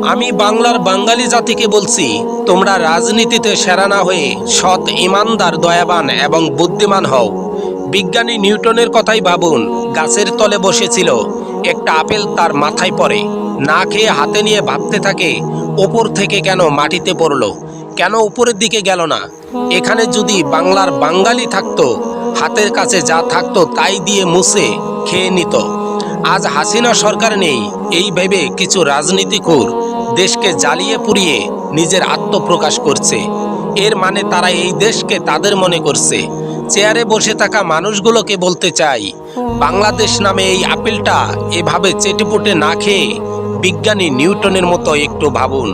আমি বাংলার বাঙালি জাতিকে বলছি, তোমরা রাজনীতিতে সেরা না হয়ে সৎ, ইমানদার, দয়াবান এবং বুদ্ধিমান হও। বিজ্ঞানী নিউটনের কথাই ভাবুন। গাছের তলে বসেছিল, একটা আপেল তার মাথায় পড়ে। না খেয়ে হাতে নিয়ে ভাবতে থাকে, ওপর থেকে কেন মাটিতে পড়লো, কেন উপরের দিকে গেল না। এখানে যদি বাংলার বাঙালি থাকতো, হাতের কাছে যা থাকতো তাই দিয়ে মুছে খেয়ে নিত। আজ হাসিনা সরকার নেই, এই ভেবে কিছু রাজনীতিখোর দেশকে জ্বালিয়ে পুড়িয়ে নিজের আত্মপ্রকাশ করছে। এর মানে তারা এই দেশকে তাদের মনে করছে। চেয়ারে বসে থাকা মানুষগুলোকে বলতে চাই, বাংলাদেশ নামে এই আপেলটা এভাবে চেটেপুটে না খেয়ে বিজ্ঞানী নিউটনের মতো একটু ভাবুন।